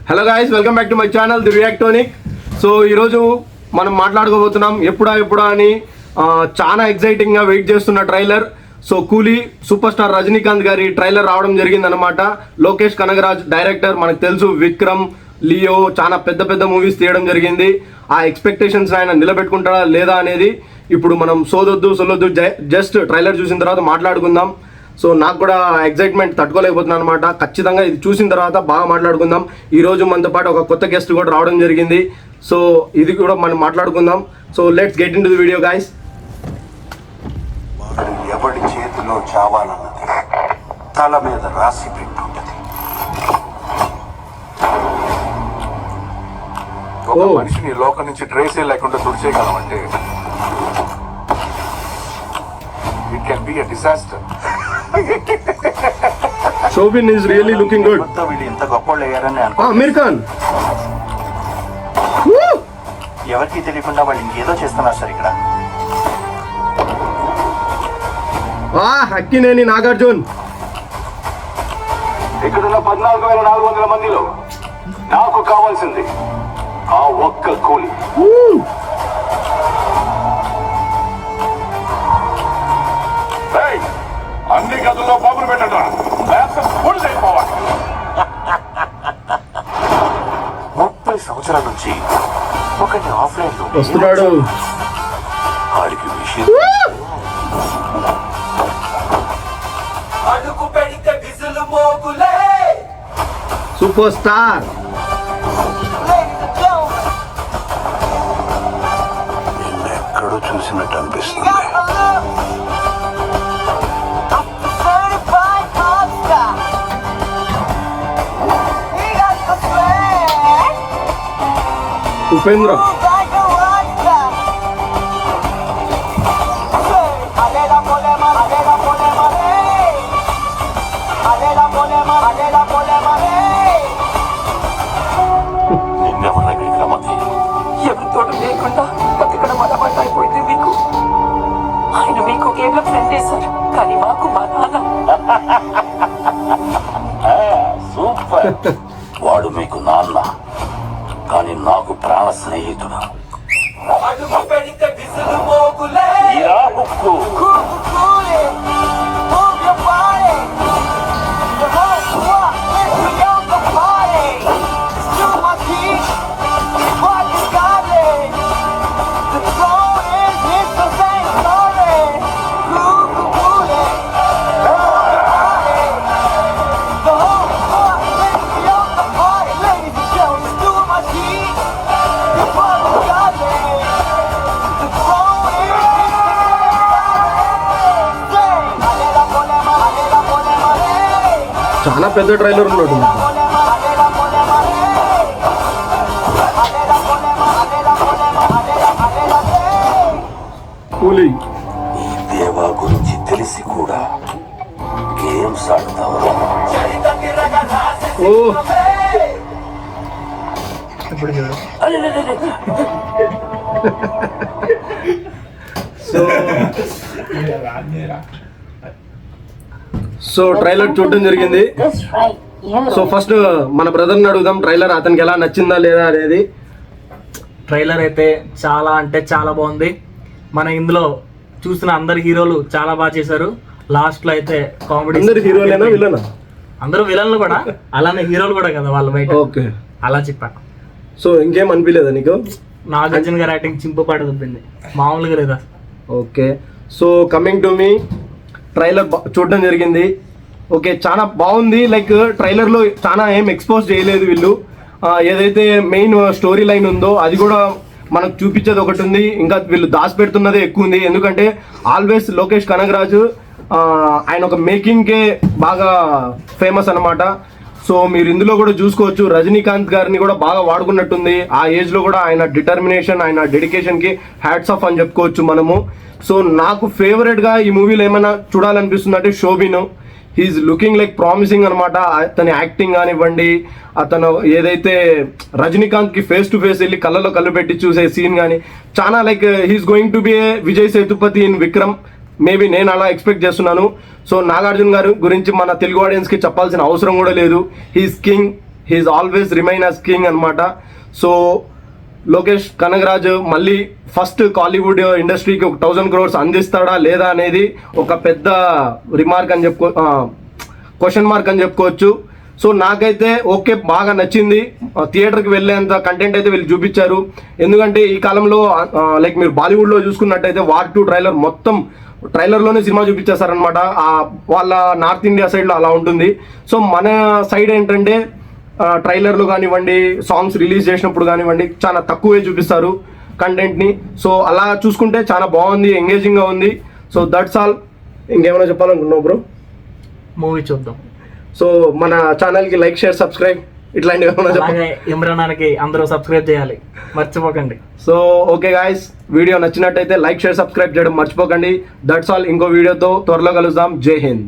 Hello guys, welcome back to my channel the Reactonic. So ఈరోజు మనం మాట్లాడుకోబోతున్నాం ఎప్పుడా అని చాలా ఎక్సైటింగ్గా వెయిట్ చేస్తున్న trailer. So Coolie super star Rajinikanth గారి ట్రైలర్ రావడం జరిగిందనమాట. లోకేష్ కనగరాజ్ డైరెక్టర్, మనకు తెలుసు విక్రమ్, లియో చాలా పెద్ద మూవీస్ తీయడం జరిగింది. ఆ ఎక్స్పెక్టేషన్స్ ఆయన నిలబెట్టుకుంటాడా లేదా అనేది ఇప్పుడు మనం సొల్లొద్దు జస్ట్ ట్రైలర్ చూసిన తర్వాత మాట్లాడుకుందాం. సో నాకు కూడా ఎగ్జైట్మెంట్ తట్టుకోలేకపోతున్నాను అనమాట. ఖచ్చితంగా ఇది చూసిన తర్వాత బాగా మాట్లాడుకుందాం. ఈరోజు మనతో పాటు ఒక కొత్త గెస్ట్ కూడా రావడం జరిగింది. సో ఇది కూడా మనం మాట్లాడుకుందాం. So let's get in to the video guys. ఎవడి చేతిలో చావాలన్నది తల మీద రాసి పెట్టుంటది. ఒక మనిషిని లోకం నుంచి ట్రేసే లేకుండా తుడిచేయగలమంటే it can be a disaster. Shobin is really looking good. వీళ్ళు ఇంత గొప్పవాళ్ళు అయ్యారని అమీర్ ఖాన్ ఎవరికి తెలియకుండా వాళ్ళు ఇంకేదో చేస్తున్నారు సార్ ఇక్కడ. అక్కినేని నాగార్జున్. ఇక్కడున్న 14,400 మందిలో నాకు కావాల్సింది ఆ ఒక్క కూలి. అన్ని గదుల్లో బాబులు పెట్టడం 30 సంవత్సరాల నుంచి ఒకటి ఆఫ్లైన్ లో వస్తున్నాడు. ఆడికి విషయం సూపర్ స్టార్. ఎక్కడో చూసినట్టు అనిపిస్తుంది. ఉపేంద్ర ఎవరితో లేకుండా బతకడం అలవాటు అయిపోయింది మీకు. ఆయన మీకు కేవలం ఫ్రెండ్ సార్, కానీ మాకు మా నాన్న. సూపర్. వాడు మీకు నాన్న, కానీ నాకు ప్రాణ స్నేహితుడు. చాలా పెద్ద ట్రైలర్ ఉన్నాడు. కూలీ ఈ దేవా గురించి తెలిసి కూడా గేమ్స్ ఆడతావు. ఓ సో ట్రైలర్ చూడడం జరిగింది. సో ఫస్ట్ మన బ్రదర్ని అడుగుదాం, ట్రైలర్ అతనికి ఎలా నచ్చిందా లేదా అనేది. ట్రైలర్ అయితే చాలా అంటే చాలా బాగుంది. మన ఇందులో చూసిన అందరు హీరోలు చాలా బాగా చేశారు. లాస్ట్ లో అయితే కామెడీ. అందరు హీరోలేనా విలనా? అందరూ విలన్లు కూడా, అలానే హీరోలు కూడా కదా వాళ్ళు బయట. ఓకే, అలా చెప్పా. సో ఇంకేం అనిపించలేదా నీకు? నాగార్జున గారి యాక్టింగ్ చింపపాటు తప్పింది, మామూలుగా లేదా. Okay, so coming to me, trailer చూడడం జరిగింది. ఓకే, చాలా బాగుంది. లైక్ ట్రైలర్లో చాలా ఏం ఎక్స్పోజ్ చేయలేదు వీళ్ళు. ఏదైతే మెయిన్ స్టోరీ లైన్ ఉందో అది కూడా మనకు చూపించేది ఒకటి ఉంది, ఇంకా వీళ్ళు దాచిపెడుతున్నదే ఎక్కువ ఉంది. ఎందుకంటే ఆల్వేస్ లోకేష్ కనగరాజు ఆయన ఒక మేకింగ్కే బాగా ఫేమస్ అనమాట. సో మీరు ఇందులో కూడా చూసుకోవచ్చు, రజనీకాంత్ గారిని కూడా బాగా వాడుకున్నట్టుంది. ఆ ఏజ్లో కూడా ఆయన డిటర్మినేషన్, ఆయన డెడికేషన్కి హ్యాట్స్ ఆఫ్ అని చెప్పుకోవచ్చు మనము. సో నాకు ఫేవరెట్గా ఈ మూవీలో ఏమైనా చూడాలనిపిస్తుంది అంటే Soubin. He's looking like promising అనమాట. అతని యాక్టింగ్ కానివ్వండి, అతను ఏదైతే రజనీకాంత్కి ఫేస్ టు ఫేస్ వెళ్ళి కళ్ళలో కళ్ళు పెట్టి చూసే సీన్ కానీ చాలా like he's going to be a Vijay Sethupathi in Vikram. Maybe నేను అలా ఎక్స్పెక్ట్ చేస్తున్నాను. సో నాగార్జున గారు గురించి మన తెలుగు ఆడియన్స్కి చెప్పాల్సిన అవసరం కూడా లేదు. He's king, he's always remain as king అనమాట. సో లోకేష్ కనగరాజ్ మళ్ళీ ఫస్ట్ కాలీవుడ్ ఇండస్ట్రీకి ఒక 1000 crores అందిస్తాడా లేదా అనేది ఒక పెద్ద రిమార్క్ అని క్వశ్చన్ మార్క్ అని చెప్పుకోవచ్చు. సో నాకైతే ఓకే, బాగా నచ్చింది. థియేటర్కి వెళ్ళేంత కంటెంట్ అయితే వీళ్ళు చూపించారు. ఎందుకంటే ఈ కాలంలో లైక్ మీరు బాలీవుడ్లో చూసుకున్నట్టయితే వార్ 2 ట్రైలర్ మొత్తం ట్రైలర్లోనే సినిమా చూపించేస్తారనమాట. వాళ్ళ నార్త్ ఇండియా సైడ్లో అలా ఉంటుంది. సో మన సైడ్ ఏంటంటే ట్రైలర్లు కానివ్వండి, సాంగ్స్ రిలీజ్ చేసినప్పుడు కానివ్వండి, చాలా తక్కువే చూపిస్తారు కంటెంట్ని. సో అలా చూసుకుంటే చాలా బాగుంది, ఎంగేజింగ్గా ఉంది. So that's all. ఇంకేమైనా చెప్పాలనుకున్నావు బ్రో? మూవీ చూద్దాం. సో మన ఛానల్కి లైక్, షేర్, సబ్స్క్రైబ్ ఇట్లాంటివి ఏమైనా చెప్పాలి? అలాగే ఇమ్రానానికి అందరూ సబ్స్క్రైబ్ చేయాలి, మర్చిపోకండి. సో ఓకే గాయస్, వీడియో నచ్చినట్టయితే లైక్, షేర్, సబ్స్క్రైబ్ చేయడం మర్చిపోకండి. That's all. ఇంకో వీడియోతో త్వరలో కలుద్దాం. జై హింద్.